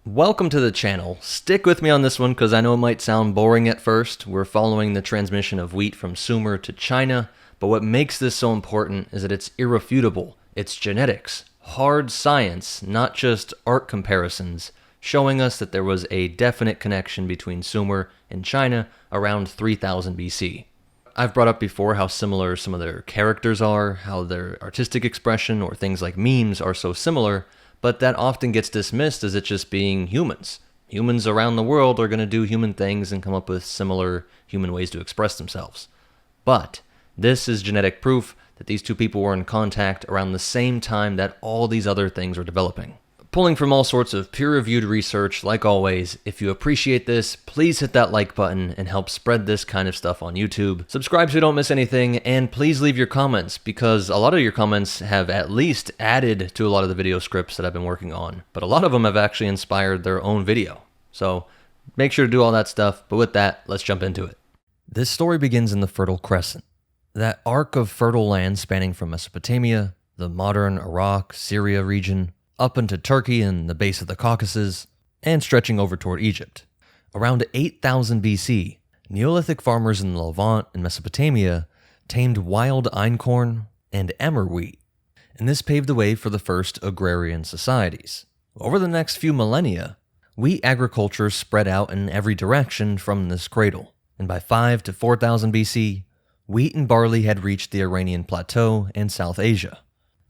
Welcome to the channel. Stick with me on this one because I know it might sound boring at first. We're following the transmission of wheat from Sumer to China, but what makes this so important is that it's irrefutable. It's genetics, hard science, not just art comparisons, showing us that there was a definite connection between Sumer and China around 3000 BC. I've brought up before how similar some of their characters are, how their artistic expression or things like memes are so similar, but that often gets dismissed as it just being humans. Humans around the world are going to do human things and come up with similar human ways to express themselves. But this is genetic proof that these two people were in contact around the same time that all these other things were developing. Pulling from all sorts of peer-reviewed research, like always, if you appreciate this, please hit that like button and help spread this kind of stuff on YouTube. Subscribe so you don't miss anything, and please leave your comments, because a lot of your comments have at least added to a lot of the video scripts that I've been working on, but a lot of them have actually inspired their own video. So make sure to do all that stuff, but with that, let's jump into it. This story begins in the Fertile Crescent, that arc of fertile land spanning from Mesopotamia, the modern Iraq, Syria region, up into Turkey and the base of the Caucasus, and stretching over toward Egypt. Around 8000 BC, Neolithic farmers in the Levant and Mesopotamia tamed wild einkorn and emmer wheat, and this paved the way for the first agrarian societies. Over the next few millennia, wheat agriculture spread out in every direction from this cradle, and by 5 to 4000 BC, wheat and barley had reached the Iranian Plateau and South Asia.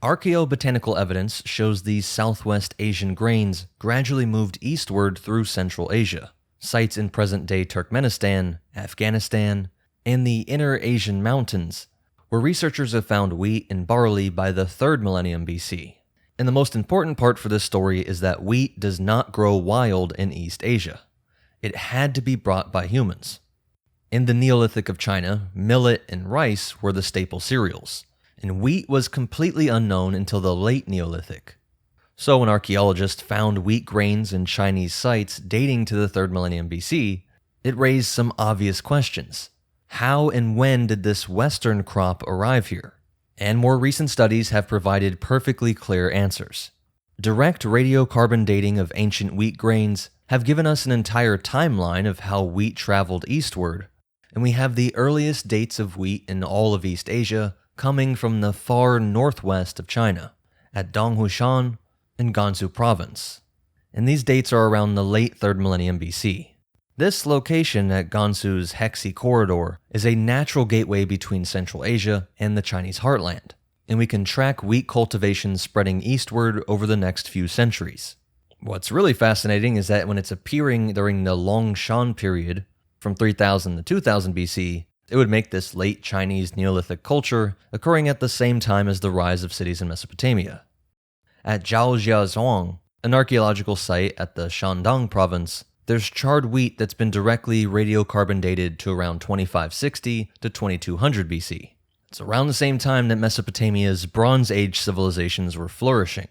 Archaeobotanical evidence shows these Southwest Asian grains gradually moved eastward through Central Asia. Sites in present-day Turkmenistan, Afghanistan, and the Inner Asian Mountains, where researchers have found wheat and barley by the 3rd millennium BC. And the most important part for this story is that wheat does not grow wild in East Asia. It had to be brought by humans. In the Neolithic of China, millet and rice were the staple cereals, and wheat was completely unknown until the late Neolithic. So when archaeologists found wheat grains in Chinese sites dating to the 3rd millennium BC, it raised some obvious questions. How and when did this Western crop arrive here? And more recent studies have provided perfectly clear answers. Direct radiocarbon dating of ancient wheat grains have given us an entire timeline of how wheat traveled eastward, and we have the earliest dates of wheat in all of East Asia coming from the far northwest of China, at Donghushan in Gansu province, and these dates are around the late 3rd millennium BC. This location at Gansu's Hexi corridor is a natural gateway between Central Asia and the Chinese heartland, and we can track wheat cultivation spreading eastward over the next few centuries. What's really fascinating is that when it's appearing during the Longshan period, from 3000 to 2000 BC, it would make this late Chinese Neolithic culture occurring at the same time as the rise of cities in Mesopotamia. At Zhaojiazhuang, an archaeological site at the Shandong province, there's charred wheat that's been directly radiocarbon dated to around 2560 to 2200 BC. It's around the same time that Mesopotamia's Bronze Age civilizations were flourishing.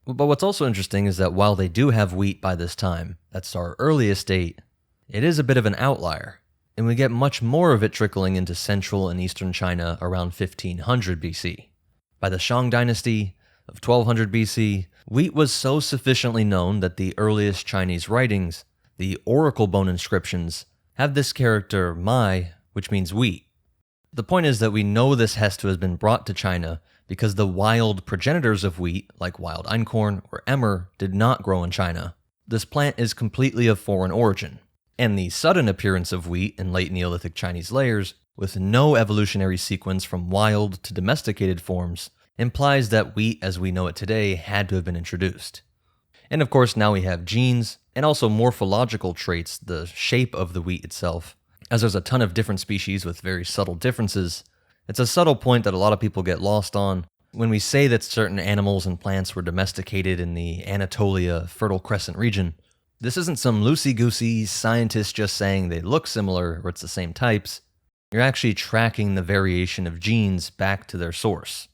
But what's also interesting is that while they do have wheat by this time, that's our earliest date, it is a bit of an outlier, and we get much more of it trickling into central and eastern China around 1500 BC. By the Shang dynasty of 1200 BC, wheat was so sufficiently known that the earliest Chinese writings, the oracle bone inscriptions, have this character mai, which means wheat. The point is that we know this has to have been brought to China because the wild progenitors of wheat, like wild einkorn or emmer, did not grow in China. This plant is completely of foreign origin. And the sudden appearance of wheat in late Neolithic Chinese layers, with no evolutionary sequence from wild to domesticated forms, implies that wheat as we know it today had to have been introduced. And of course now we have genes, and also morphological traits, the shape of the wheat itself. As there's a ton of different species with very subtle differences, it's a subtle point that a lot of people get lost on. When we say that certain animals and plants were domesticated in the Anatolia Fertile Crescent region, this isn't some loosey-goosey scientist just saying they look similar or it's the same types. You're actually tracking the variation of genes back to their source.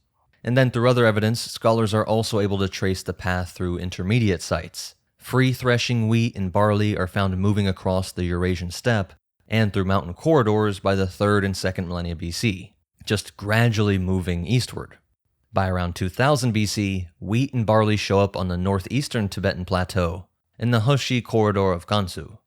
And then through other evidence, scholars are also able to trace the path through intermediate sites. Free threshing wheat and barley are found moving across the Eurasian steppe and through mountain corridors by the 3rd and 2nd millennia BC, just gradually moving eastward. By around 2000 BC, wheat and barley show up on the northeastern Tibetan plateau, in the Hoshi corridor of Gansu.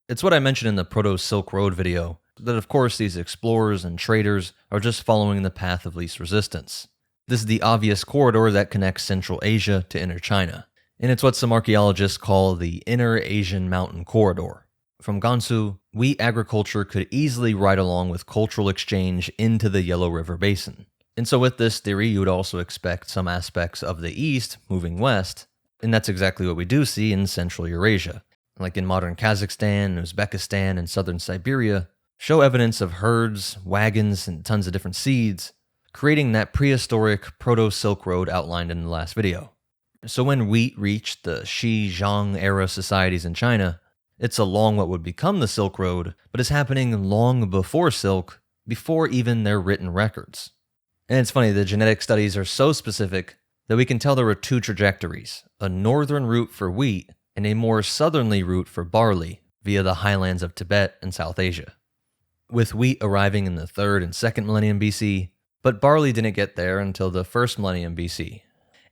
It's what I mentioned in the Proto-Silk Road video, that of course these explorers and traders are just following the path of least resistance. This is the obvious corridor that connects Central Asia to Inner China, and it's what some archaeologists call the Inner Asian Mountain Corridor. From Gansu, wheat agriculture could easily ride along with cultural exchange into the Yellow River Basin. And so with this theory, you would also expect some aspects of the east moving west, and that's exactly what we do see in Central Eurasia. Like in modern Kazakhstan, Uzbekistan, and southern Siberia, show evidence of herds, wagons, and tons of different seeds, creating that prehistoric Proto-Silk Road outlined in the last video. So when wheat reached the Shi-Zhang era societies in China, it's along what would become the Silk Road, but is happening long before silk, before even their written records. And it's funny, the genetic studies are so specific that we can tell there were two trajectories, a northern route for wheat and a more southerly route for barley via the highlands of Tibet and South Asia. With wheat arriving in the 3rd and 2nd millennium BC, but barley didn't get there until the 1st millennium BC.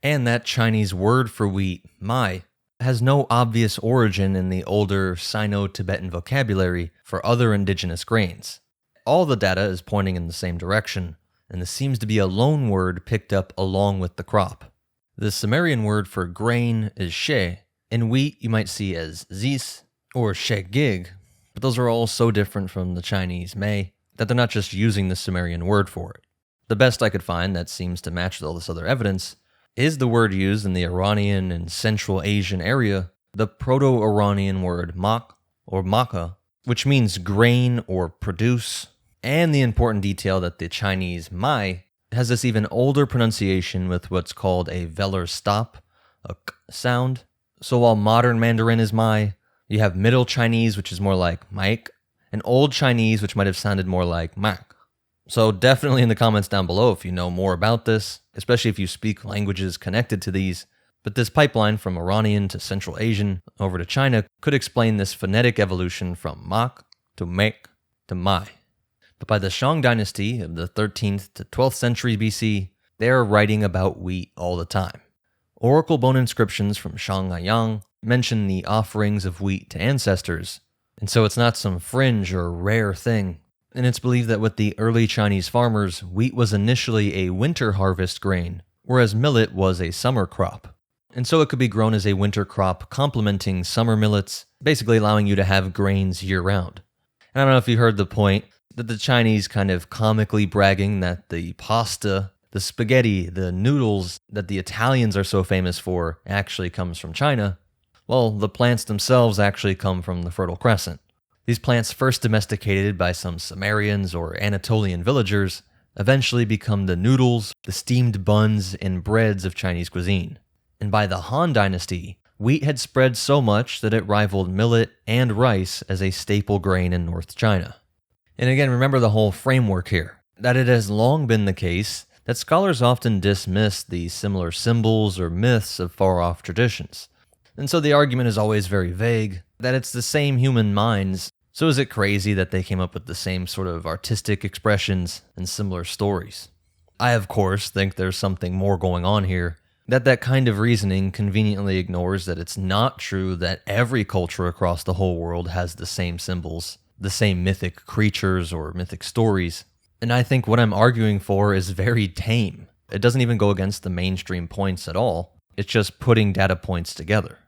And that Chinese word for wheat, mai, has no obvious origin in the older Sino-Tibetan vocabulary for other indigenous grains. All the data is pointing in the same direction, and this seems to be a loan word picked up along with the crop. The Sumerian word for grain is she, and wheat you might see as zis or shegig, but those are all so different from the Chinese mei that they're not just using the Sumerian word for it. The best I could find that seems to match all this other evidence is the word used in the Iranian and Central Asian area, the Proto-Iranian word mak or maka, which means grain or produce, and the important detail that the Chinese mai has this even older pronunciation with what's called a velar stop, a k sound. So while modern Mandarin is mai, you have Middle Chinese, which is more like maik, and Old Chinese, which might have sounded more like mak. So definitely in the comments down below if you know more about this, especially if you speak languages connected to these. But this pipeline from Iranian to Central Asian over to China could explain this phonetic evolution from mak to mek to mai. But by the Shang dynasty of the 13th to 12th century BC, they are writing about wheat all the time. Oracle bone inscriptions from Shanghai mention the offerings of wheat to ancestors, and so it's not some fringe or rare thing. And it's believed that with the early Chinese farmers, wheat was initially a winter harvest grain, whereas millet was a summer crop. And so it could be grown as a winter crop complementing summer millets, basically allowing you to have grains year-round. And I don't know if you heard the point that the Chinese kind of comically bragging that the pasta, the spaghetti, the noodles that the Italians are so famous for actually comes from China. Well, the plants themselves actually come from the Fertile Crescent. These plants, first domesticated by some Sumerians or Anatolian villagers, eventually become the noodles, the steamed buns, and breads of Chinese cuisine. And by the Han Dynasty, wheat had spread so much that it rivaled millet and rice as a staple grain in North China. And again, remember the whole framework here, that it has long been the case that scholars often dismiss the similar symbols or myths of far-off traditions. And so the argument is always very vague, that it's the same human minds, so is it crazy that they came up with the same sort of artistic expressions and similar stories? I, of course, think there's something more going on here, that kind of reasoning conveniently ignores that it's not true that every culture across the whole world has the same symbols, the same mythic creatures or mythic stories. And I think what I'm arguing for is very tame. It doesn't even go against the mainstream points at all. It's just putting data points together.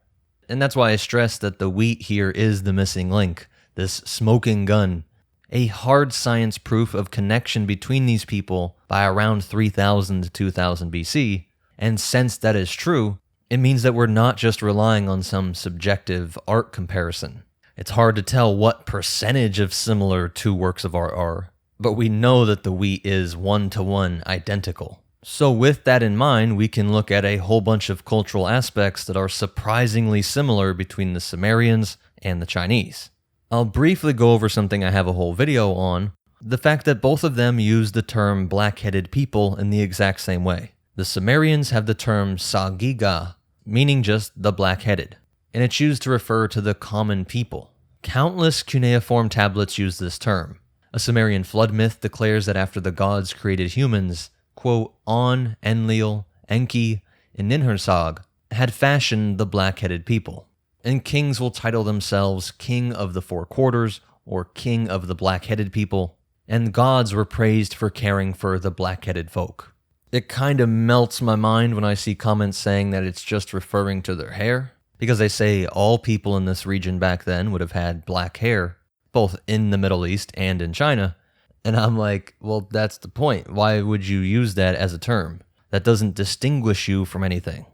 And that's why I stress that the wheat here is the missing link, this smoking gun, a hard science proof of connection between these people by around 3000 to 2000 BC. And since that is true, it means that we're not just relying on some subjective art comparison. It's hard to tell what percentage of similar two works of art are, but we know that the wheat is one-to-one identical. So with that in mind, we can look at a whole bunch of cultural aspects that are surprisingly similar between the Sumerians and the Chinese. I'll briefly go over something I have a whole video on, the fact that both of them use the term blackheaded people in the exact same way. The Sumerians have the term sagiga, meaning just the black-headed, and it's used to refer to the common people. Countless cuneiform tablets use this term. A Sumerian flood myth declares that after the gods created humans, quote, On, Enlil, Enki, and Ninhursag had fashioned the black-headed people. and kings will title themselves King of the Four Quarters or King of the Blackheaded people, and gods were praised for caring for the blackheaded folk. It kind of melts my mind when I see comments saying that it's just referring to their hair, because they say all people in this region back then would have had black hair, both in the Middle East and in China. And I'm like, well, that's the point. Why would you use that as a term? That doesn't distinguish you from anything.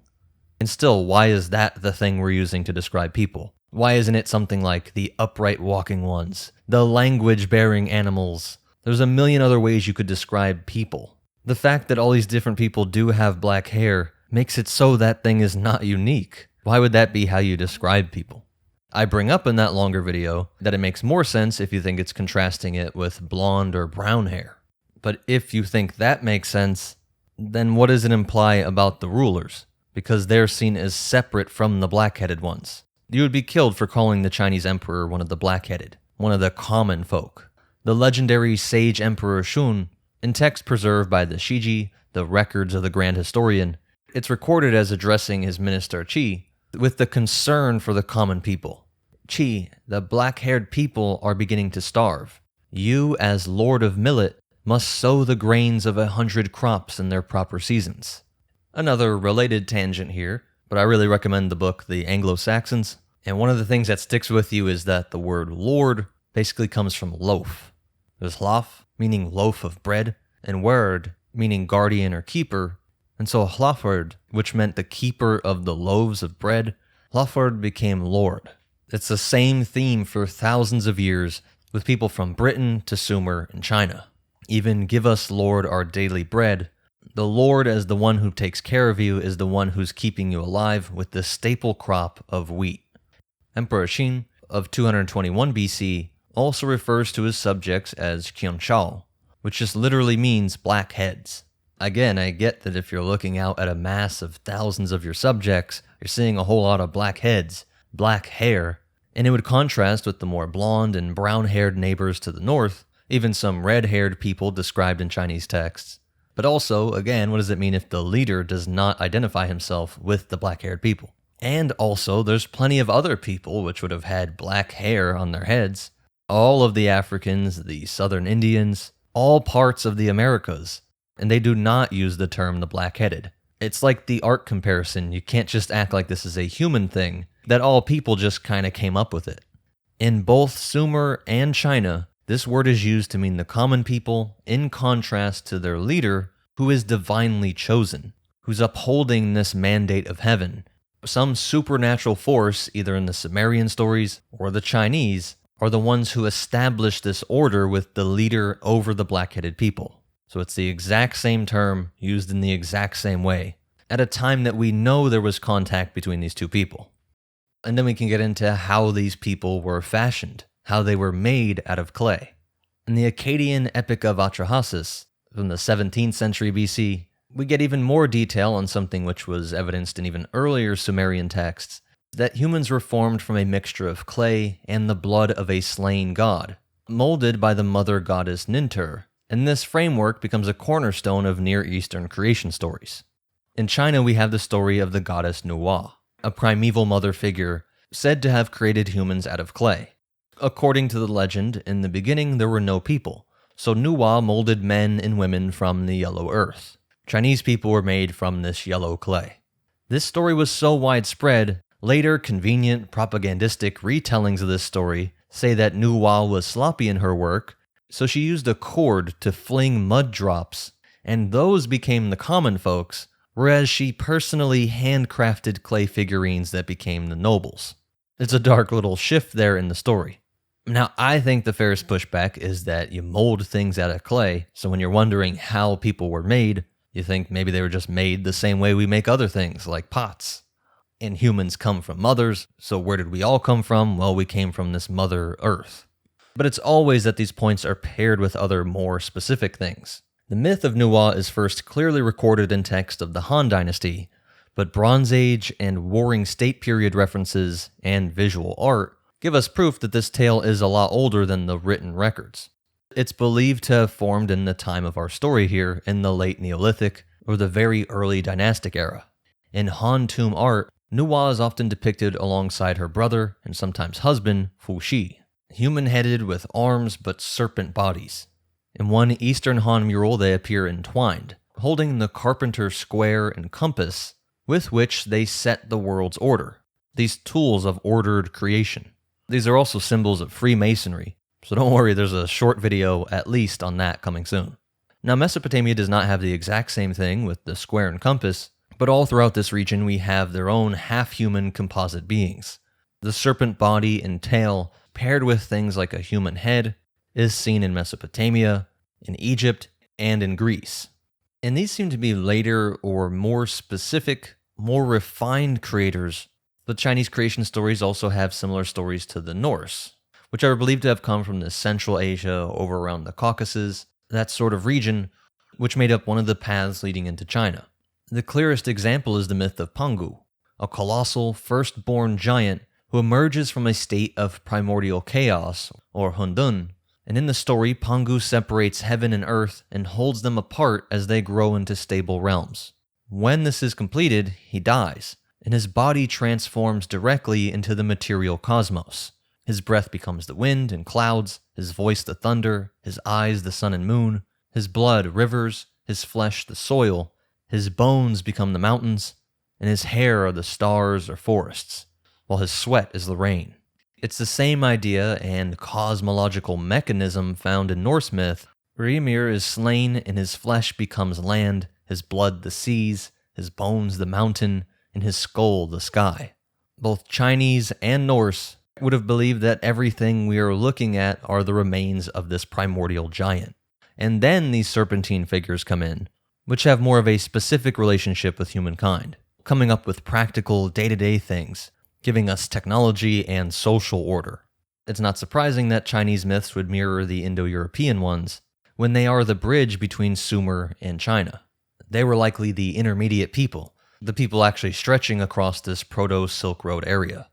And still, why is that the thing we're using to describe people? Why isn't it something like the upright walking ones, the language-bearing animals? There's a million other ways you could describe people. The fact that all these different people do have black hair makes it so that thing is not unique. Why would that be how you describe people? I bring up in that longer video that it makes more sense if you think it's contrasting it with blonde or brown hair. But if you think that makes sense, then what does it imply about the rulers? Because they're seen as separate from the black-headed ones. You would be killed for calling the Chinese emperor one of the black-headed, one of the common folk. The legendary sage emperor Shun, in text preserved by the Shiji, the records of the grand historian, it's recorded as addressing his minister Qi with the concern for the common people. Qi, the black-haired people are beginning to starve. You, as lord of millet, must sow the grains of 100 crops in their proper seasons. Another related tangent here, but I really recommend the book The Anglo-Saxons, and one of the things that sticks with you is that the word lord basically comes from loaf. There's lof, meaning loaf of bread, and word, meaning guardian or keeper, and so hlaford, which meant the keeper of the loaves of bread, hlaford became lord. It's the same theme for thousands of years with people from Britain to Sumer and China. Even give us, Lord, our daily bread. The Lord, as the one who takes care of you, is the one who's keeping you alive with the staple crop of wheat. Emperor Qin of 221 BC also refers to his subjects as Qianshao, which just literally means black heads. Again, I get that if you're looking out at a mass of thousands of your subjects, you're seeing a whole lot of black heads, black hair, and it would contrast with the more blonde and brown-haired neighbors to the north, even some red-haired people described in Chinese texts. But also, again, what does it mean if the leader does not identify himself with the black-haired people? And also, there's plenty of other people which would have had black hair on their heads. All of the Africans, the Southern Indians, all parts of the Americas, and they do not use the term the black-headed. It's like the art comparison. You can't just act like this is a human thing, that all people just kind of came up with it. In both Sumer and China, this word is used to mean the common people in contrast to their leader who is divinely chosen, who's upholding this mandate of heaven. Some supernatural force, either in the Sumerian stories or the Chinese, are the ones who establish this order with the leader over the black-headed people. So it's the exact same term used in the exact same way, at a time that we know there was contact between these two people. And then we can get into how these people were fashioned, how they were made out of clay. In the Akkadian Epic of Atrahasis, from the 17th century BC, we get even more detail on something which was evidenced in even earlier Sumerian texts, that humans were formed from a mixture of clay and the blood of a slain god, molded by the mother goddess Nintur, and this framework becomes a cornerstone of Near Eastern creation stories. In China, we have the story of the goddess Nuwa, a primeval mother figure said to have created humans out of clay. According to the legend, in the beginning there were no people, so Nuwa molded men and women from the yellow earth. Chinese people were made from this yellow clay. This story was so widespread, later convenient propagandistic retellings of this story say that Nuwa was sloppy in her work, so she used a cord to fling mud drops, and those became the common folks, whereas she personally handcrafted clay figurines that became the nobles. It's a dark little shift there in the story. Now, I think the fairest pushback is that you mold things out of clay, so when you're wondering how people were made, you think maybe they were just made the same way we make other things, like pots. And humans come from mothers, so where did we all come from? Well, we came from this Mother Earth. But it's always that these points are paired with other more specific things. The myth of Nuwa is first clearly recorded in text of the Han Dynasty, but Bronze Age and Warring State period references and visual art give us proof that this tale is a lot older than the written records. It's believed to have formed in the time of our story here in the late Neolithic or the very early dynastic era. In Han tomb art, Nuwa is often depicted alongside her brother, and sometimes husband, Fuxi, human-headed with arms but serpent bodies. In one Eastern Han mural they appear entwined, holding the carpenter's square and compass with which they set the world's order, these tools of ordered creation. These are also symbols of Freemasonry, so don't worry, there's a short video at least on that coming soon. Now Mesopotamia does not have the exact same thing with the square and compass, but all throughout this region we have their own half-human composite beings. The serpent body and tail, paired with things like a human head, is seen in Mesopotamia, in Egypt, and in Greece. And these seem to be later or more specific, more refined creators. The Chinese creation stories also have similar stories to the Norse, which are believed to have come from the Central Asia over around the Caucasus, that sort of region, which made up one of the paths leading into China. The clearest example is the myth of Pangu, a colossal firstborn giant who emerges from a state of primordial chaos, or Hundun, and in the story, Pangu separates heaven and earth and holds them apart as they grow into stable realms. When this is completed, he dies, and his body transforms directly into the material cosmos. His breath becomes the wind and clouds, his voice the thunder, his eyes the sun and moon, his blood rivers, his flesh the soil, his bones become the mountains, and his hair are the stars or forests, while his sweat is the rain. It's the same idea and cosmological mechanism found in Norse myth, where Ymir is slain and his flesh becomes land, his blood the seas, his bones the mountain, and his skull the sky. Both Chinese and Norse would have believed that everything we are looking at are the remains of this primordial giant. And then these serpentine figures come in, which have more of a specific relationship with humankind, coming up with practical day-to-day things, giving us technology and social order. It's not surprising that Chinese myths would mirror the Indo-European ones, when they are the bridge between Sumer and China. They were likely the intermediate people, the people actually stretching across this Proto-Silk Road area.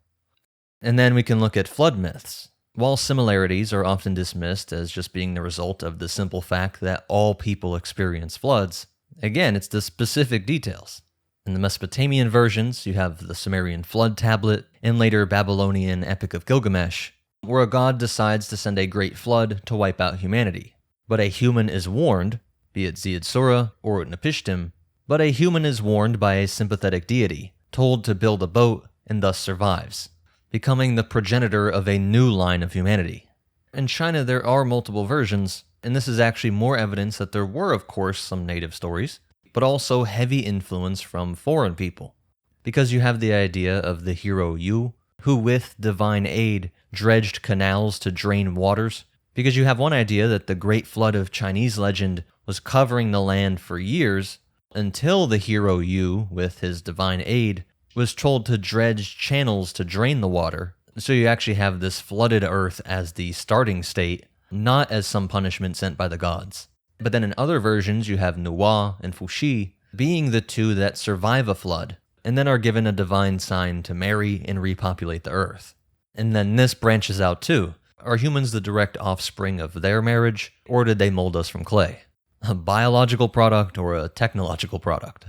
And then we can look at flood myths. While similarities are often dismissed as just being the result of the simple fact that all people experience floods, again, it's the specific details. In the Mesopotamian versions, you have the Sumerian flood tablet and later Babylonian Epic of Gilgamesh, where a god decides to send a great flood to wipe out humanity. But a human is warned, be it Ziad-Sura or Utnapishtim, but a human is warned by a sympathetic deity, told to build a boat, and thus survives, becoming the progenitor of a new line of humanity. In China, there are multiple versions, and this is actually more evidence that there were, of course, some native stories, but also heavy influence from foreign people. Because you have the idea of the hero Yu, who with divine aid dredged canals to drain waters, because you have one idea that the great flood of Chinese legend was covering the land for years, until the hero Yu, with his divine aid, was told to dredge channels to drain the water. So you actually have this flooded earth as the starting state, not as some punishment sent by the gods. But then in other versions, you have Nuwa and Fuxi being the two that survive a flood, and then are given a divine sign to marry and repopulate the earth. And then this branches out too. Are humans the direct offspring of their marriage, or did they mold us from clay? A biological product or a technological product?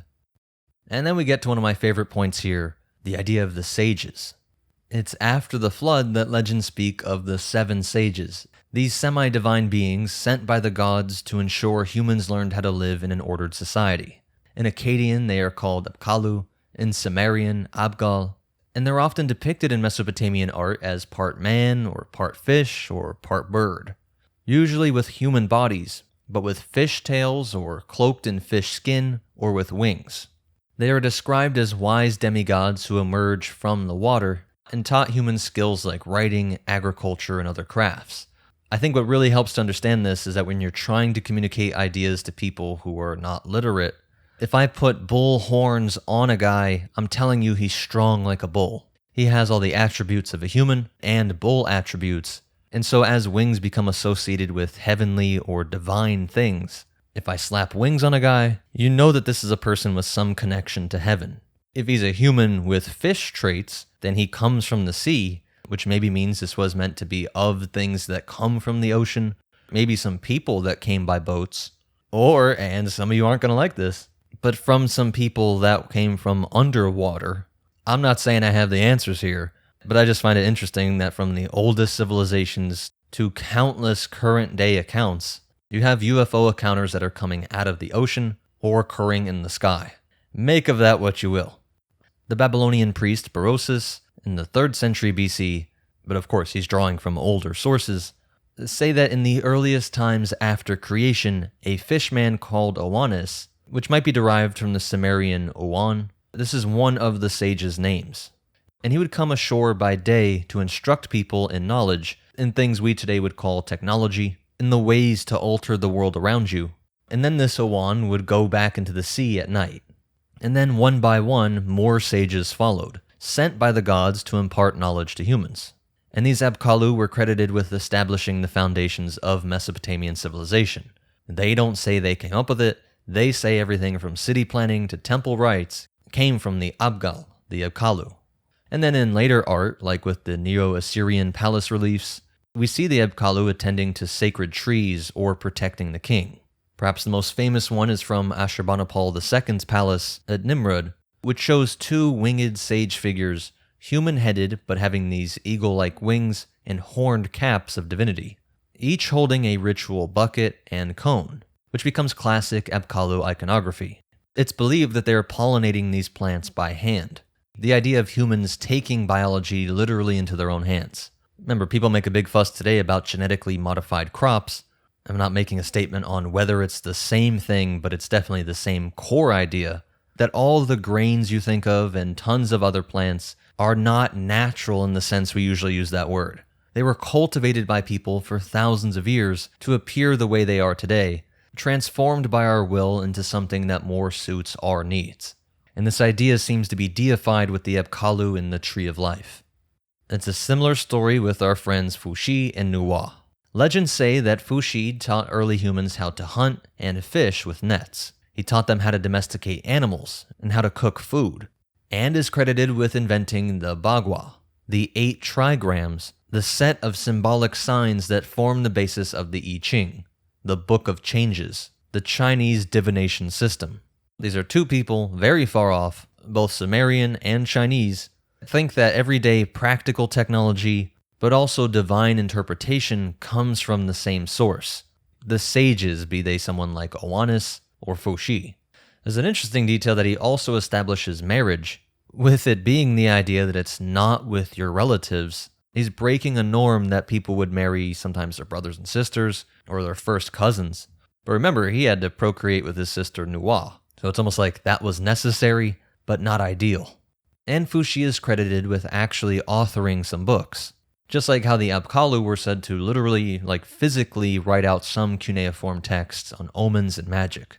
And then we get to one of my favorite points here, the idea of the sages. It's after the flood that legends speak of the 7 sages, these semi-divine beings sent by the gods to ensure humans learned how to live in an ordered society. In Akkadian, they are called Apkallu, in Sumerian, Abgal, and they're often depicted in Mesopotamian art as part man or part fish or part bird, usually with human bodies, but with fish tails or cloaked in fish skin or with wings. They are described as wise demigods who emerge from the water and taught humans skills like writing, agriculture, and other crafts. I think what really helps to understand this is that when you're trying to communicate ideas to people who are not literate, if I put bull horns on a guy, I'm telling you he's strong like a bull. He has all the attributes of a human and bull attributes, and so as wings become associated with heavenly or divine things, if I slap wings on a guy, you know that this is a person with some connection to heaven. If he's a human with fish traits, then he comes from the sea, which maybe means this was meant to be of things that come from the ocean, maybe some people that came by boats, or, and some of you aren't going to like this, but from some people that came from underwater. I'm not saying I have the answers here, but I just find it interesting that from the oldest civilizations to countless current day accounts, you have UFO encounters that are coming out of the ocean or occurring in the sky. Make of that what you will. The Babylonian priest Berosus in the 3rd century BC, but of course he's drawing from older sources, say that in the earliest times after creation, a fishman called Oannes, which might be derived from the Sumerian Oan, this is one of the sages' names. And he would come ashore by day to instruct people in knowledge, in things we today would call technology, in the ways to alter the world around you. And then this Oan would go back into the sea at night. And then one by one, more sages followed, sent by the gods to impart knowledge to humans. And these Apkallu were credited with establishing the foundations of Mesopotamian civilization. They don't say they came up with it, they say everything from city planning to temple rites came from the Abgal, the Apkallu. And then in later art, like with the Neo-Assyrian palace reliefs, we see the Apkallu attending to sacred trees or protecting the king. Perhaps the most famous one is from Ashurbanipal II's palace at Nimrud, which shows 2 winged sage figures, human-headed but having these eagle-like wings and horned caps of divinity, each holding a ritual bucket and cone, which becomes classic Apkallu iconography. It's believed that they are pollinating these plants by hand, the idea of humans taking biology literally into their own hands. Remember, people make a big fuss today about genetically modified crops. I'm not making a statement on whether it's the same thing, but it's definitely the same core idea that all the grains you think of and tons of other plants are not natural in the sense we usually use that word. They were cultivated by people for thousands of years to appear the way they are today, transformed by our will into something that more suits our needs. And this idea seems to be deified with the Apkallu in the Tree of Life. It's a similar story with our friends Fuxi and Nuwa. Legends say that Fuxi taught early humans how to hunt and fish with nets. He taught them how to domesticate animals and how to cook food, and is credited with inventing the Bagua, the 8 trigrams, the set of symbolic signs that form the basis of the I Ching, the Book of Changes, the Chinese divination system. These are 2 people very far off, both Sumerian and Chinese, think that everyday practical technology, but also divine interpretation comes from the same source. The sages, be they someone like Oannes or Fuxi. There's an interesting detail that he also establishes marriage, with it being the idea that it's not with your relatives. He's breaking a norm that people would marry sometimes their brothers and sisters, or their first cousins. But remember, he had to procreate with his sister Nuwa, so it's almost like that was necessary, but not ideal. And Fuxi is credited with actually authoring some books. Just like how the Apkallu were said to literally, physically write out some cuneiform texts on omens and magic.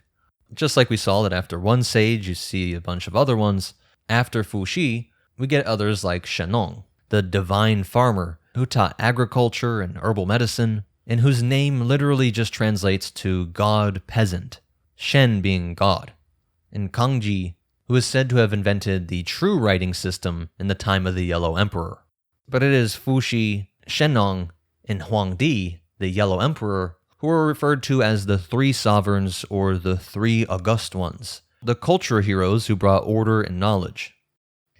Just like we saw that after one sage, you see a bunch of other ones, after Fuxi, we get others like Shennong, the divine farmer, who taught agriculture and herbal medicine, and whose name literally just translates to God Peasant, Shen being God, and Kangji, who is said to have invented the true writing system in the time of the Yellow Emperor. But it is Fuxi, Shennong, and Huangdi, the Yellow Emperor, who are referred to as the 3 sovereigns or the 3 august ones, the culture heroes who brought order and knowledge.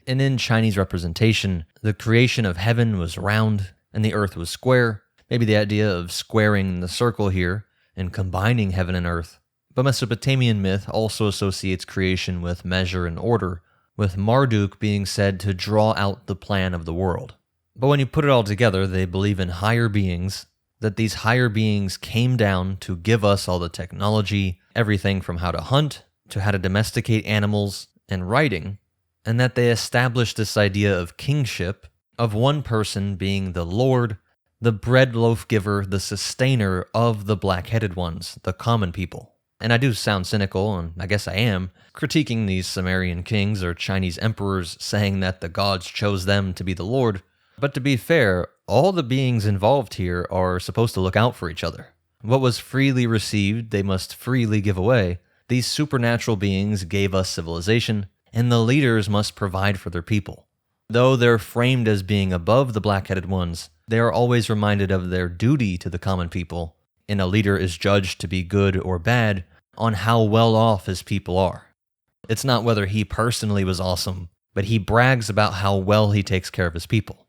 And in Chinese representation, the creation of heaven was round and the earth was square, maybe the idea of squaring the circle here and combining heaven and earth. But Mesopotamian myth also associates creation with measure and order, with Marduk being said to draw out the plan of the world. But when you put it all together, they believe in higher beings, that these higher beings came down to give us all the technology, everything from how to hunt to how to domesticate animals and writing, and that they established this idea of kingship, of one person being the Lord, the bread loaf giver, the sustainer of the blackheaded ones, the common people. And I do sound cynical, and I guess I am, critiquing these Sumerian kings or Chinese emperors saying that the gods chose them to be the Lord. But to be fair, all the beings involved here are supposed to look out for each other. What was freely received, they must freely give away. These supernatural beings gave us civilization, and the leaders must provide for their people. Though they're framed as being above the black-headed ones, they are always reminded of their duty to the common people, and a leader is judged to be good or bad on how well off his people are. It's not whether he personally was awesome, but but he brags about how well he takes care of his people.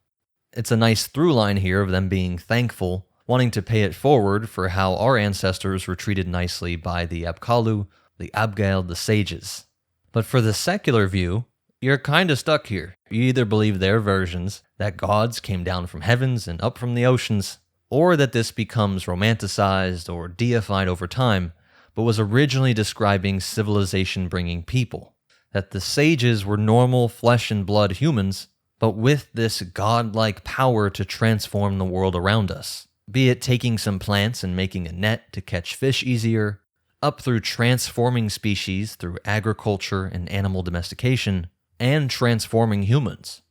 It's a nice through line here of them being thankful, wanting to pay it forward for how our ancestors were treated nicely by the Apkallu, the Abgail, the sages. But for the secular view, you're kinda stuck here. You either believe their versions, that gods came down from heavens and up from the oceans, or that this becomes romanticized or deified over time, but was originally describing civilization-bringing people. That the sages were normal flesh and blood humans, but with this godlike power to transform the world around us. Be it taking some plants and making a net to catch fish easier, up through transforming species through agriculture and animal domestication, and transforming humans.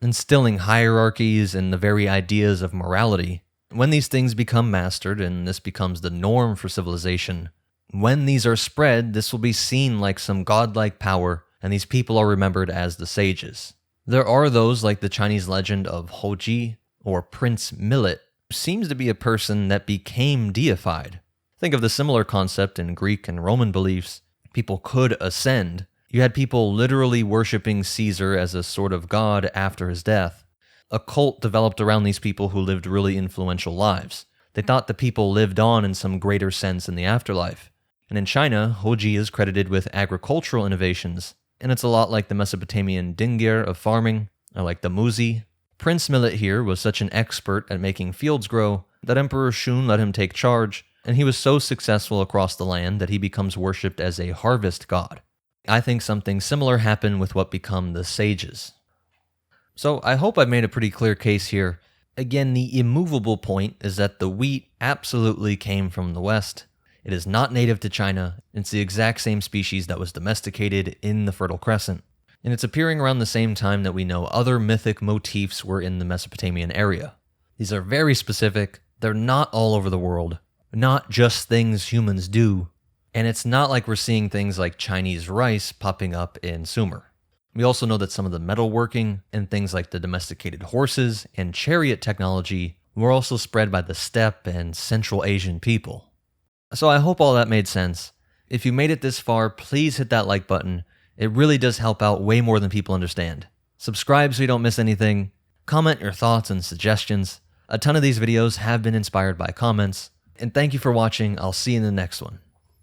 Instilling hierarchies and the very ideas of morality. When these things become mastered and this becomes the norm for civilization, when these are spread, this will be seen like some godlike power, and these people are remembered as the sages. There are those like the Chinese legend of Hoji, or Prince Millet, who seems to be a person that became deified. Think of the similar concept in Greek and Roman beliefs. People could ascend. You had people literally worshipping Caesar as a sort of god after his death. A cult developed around these people who lived really influential lives. They thought the people lived on in some greater sense in the afterlife. And in China, Hoji is credited with agricultural innovations, and it's a lot like the Mesopotamian Dingir of farming, or like the Muzi. Prince Millet here was such an expert at making fields grow that Emperor Shun let him take charge, and he was so successful across the land that he becomes worshipped as a harvest god. I think something similar happened with what become the sages. So I hope I've made a pretty clear case here. Again, the immovable point is that the wheat absolutely came from the West. It is not native to China. It's the exact same species that was domesticated in the Fertile Crescent. And it's appearing around the same time that we know other mythic motifs were in the Mesopotamian area. These are very specific. They're not all over the world. Not just things humans do. And it's not like we're seeing things like Chinese rice popping up in Sumer. We also know that some of the metalworking and things like the domesticated horses and chariot technology were also spread by the steppe and Central Asian people. So I hope all that made sense. If you made it this far, please hit that like button. It really does help out way more than people understand. Subscribe so you don't miss anything. Comment your thoughts and suggestions. A ton of these videos have been inspired by comments. And thank you for watching. I'll see you in the next one.